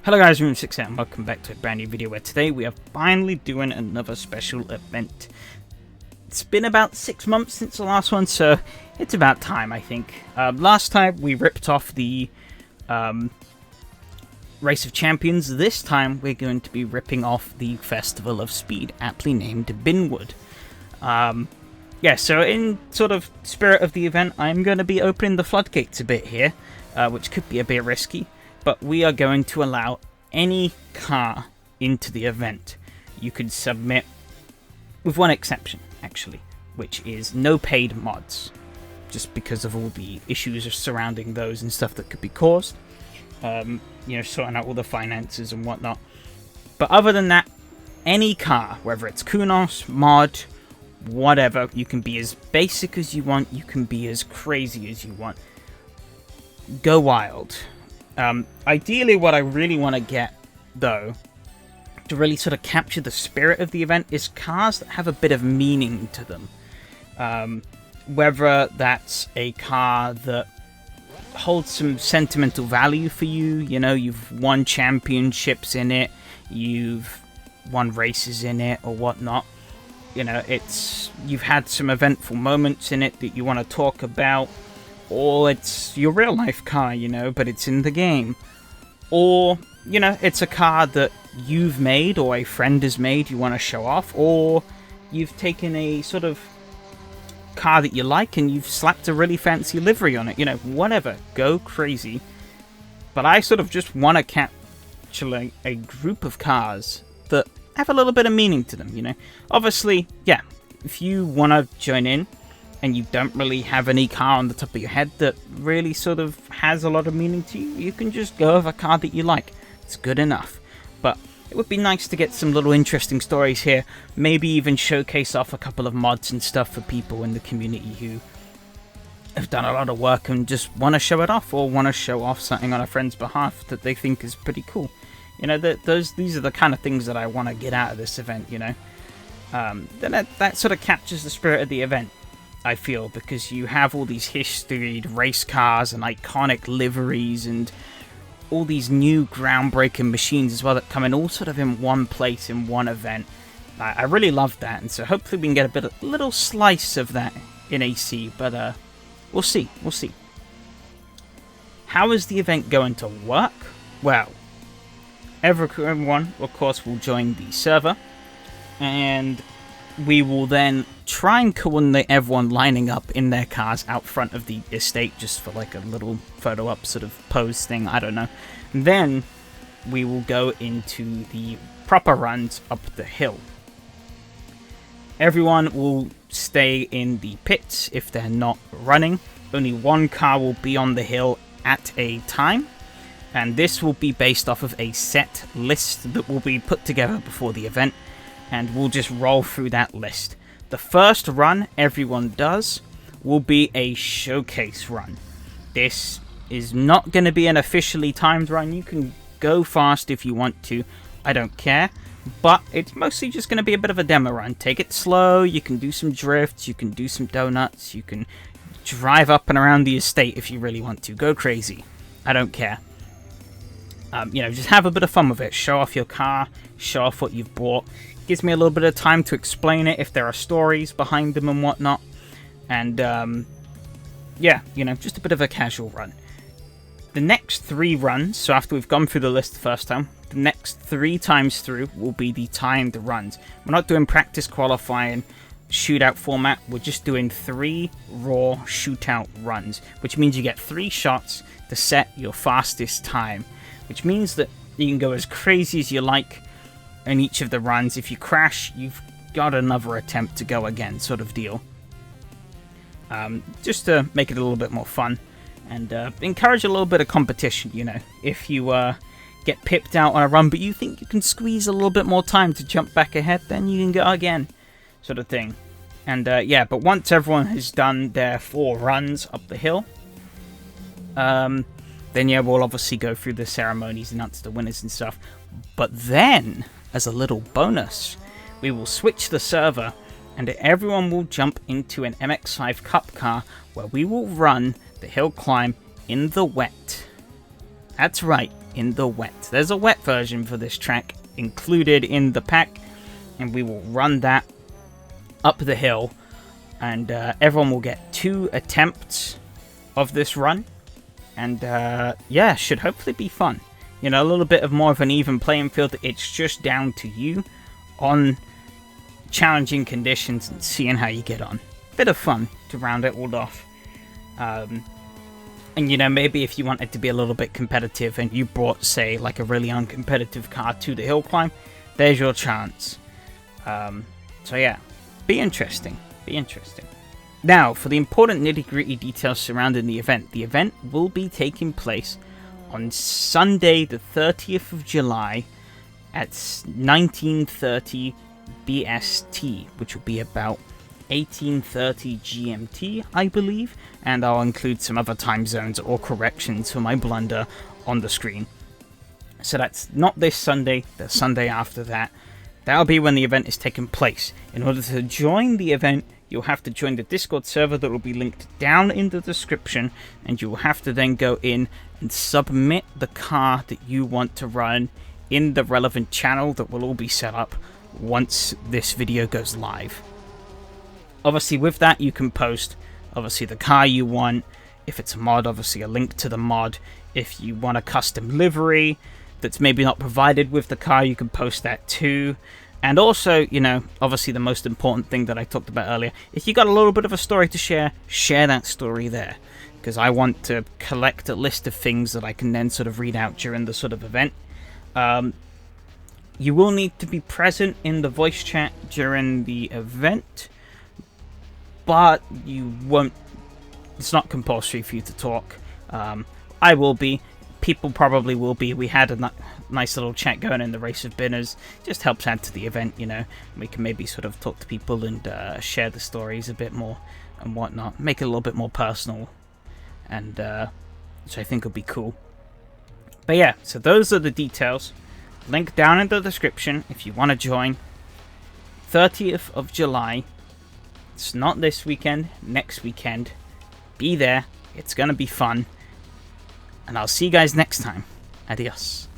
Hello guys, Room6 and welcome back to a brand new video where today we are finally doing another special event. It's been about 6 months since the last one, so it's about time, I think. Last time we ripped off the Race of Champions. This time we're going to be ripping off the Festival of Speed, aptly named Binwood. Yeah, so in sort of spirit of the event, I'm going to be opening the floodgates a bit here, which could be a bit risky. But we are going to allow any car into the event. You can submit, with one exception, actually, which is no paid mods. Just because of all the issues surrounding those and stuff that could be caused. You know, sorting out all the finances and whatnot. But other than that, any car, whether it's Kunos, mod, whatever, you can be as basic as you want, you can be as crazy as you want. Go wild. Ideally, what I really want to get, though, to really sort of capture the spirit of the event, is cars that have a bit of meaning to them. Whether that's a car that holds some sentimental value for you, you know, you've won championships in it, you've won races in it, or whatnot. You know, you've had some eventful moments in it that you want to talk about. Or it's your real life car, you know, but it's in the game. Or, you know, it's a car that you've made or a friend has made you want to show off. Or you've taken a sort of car that you like and you've slapped a really fancy livery on it. You know, whatever. Go crazy. But I sort of just want to capture a group of cars that have a little bit of meaning to them, you know. Obviously, yeah, if you want to join in, and you don't really have any car on the top of your head that really sort of has a lot of meaning to you, you can just go with a car that you like. It's good enough. But it would be nice to get some little interesting stories here. Maybe even showcase off a couple of mods and stuff for people in the community who have done a lot of work and just want to show it off, or want to show off something on a friend's behalf that they think is pretty cool. You know, these are the kind of things that I want to get out of this event, you know. Then that sort of captures the spirit of the event, I feel, because you have all these historied race cars and iconic liveries and all these new groundbreaking machines as well that come in all sort of in one place in one event. I really love that, and so hopefully we can get a little slice of that in AC, but we'll see. How is the event going to work? Well, everyone, of course, will join the server, and we will then try and coordinate everyone lining up in their cars out front of the estate, just for like a little photo up sort of pose thing, I don't know. Then we will go into the proper runs up the hill. Everyone will stay in the pits if they're not running. Only one car will be on the hill at a time, and this will be based off of a set list that will be put together before the event. And we'll just roll through that list. The first run everyone does will be a showcase run. This is not going to be an officially timed run. You can go fast if you want to. I don't care. But it's mostly just going to be a bit of a demo run. Take it slow. You can do some drifts. You can do some donuts. You can drive up and around the estate if you really want to. Go crazy. I don't care. You know, just have a bit of fun with it. Show off your car. Show off what you've bought. Gives me a little bit of time to explain it if there are stories behind them and whatnot. And, yeah, you know, just a bit of a casual run. The next 3 runs, so after we've gone through the list the first time, the next 3 times through will be the timed runs. We're not doing practice qualifying shootout format. We're just doing 3 raw shootout runs, which means you get 3 shots to set your fastest time, which means that you can go as crazy as you like in each of the runs. If you crash, you've got another attempt to go again, sort of deal. Just to make it a little bit more fun and encourage a little bit of competition, you know. If you get pipped out on a run but you think you can squeeze a little bit more time to jump back ahead, then you can go again, sort of thing. And yeah, but once everyone has done their 4 runs up the hill, then yeah, we'll obviously go through the ceremonies, announce the winners and stuff. But then, as a little bonus, we will switch the server and everyone will jump into an MX-5 Cup car where we will run the hill climb in the wet. That's right, in the wet. There's a wet version for this track included in the pack, and we will run that up the hill, and everyone will get 2 attempts of this run, and yeah, should hopefully be fun. You know, a little bit of more of an even playing field. It's just down to you on challenging conditions and seeing how you get on. Bit of fun to round it all off. And you know, maybe if you wanted to be a little bit competitive and you brought, say, like a really uncompetitive car to the hill climb, there's your chance. So yeah, be interesting. Be interesting. Now, for the important nitty-gritty details surrounding the event will be taking place on Sunday, the 30th of July at 19:30 BST, which will be about 18:30 GMT, I believe, and I'll include some other time zones or corrections for my blunder on the screen. So that's not this Sunday, the Sunday after that. That'll be when the event is taking place. In order to join the event, you'll have to join the Discord server that will be linked down in the description, and you'll have to then go in and submit the car that you want to run in the relevant channel that will all be set up once this video goes live. Obviously, with that, you can post, obviously, the car you want. If it's a mod, obviously, a link to the mod. If you want a custom livery that's maybe not provided with the car, you can post that too. And also, you know, obviously the most important thing that I talked about earlier, if you got a little bit of a story to share that story there. Because I want to collect a list of things that I can then sort of read out during the sort of event. You will need to be present in the voice chat during the event, but you won't, it's not compulsory for you to talk. I will be, people probably will be. We had a nice little chat going in the Race of Binners. Just helps add to the event, you know. We can maybe sort of talk to people and share the stories a bit more and whatnot. Make it a little bit more personal, and which I think will be cool. But yeah, so those are the details. Link down in the description if you want to join. 30th of July. It's not this weekend, next weekend. Be there. It's going to be fun. And I'll see you guys next time. Adios.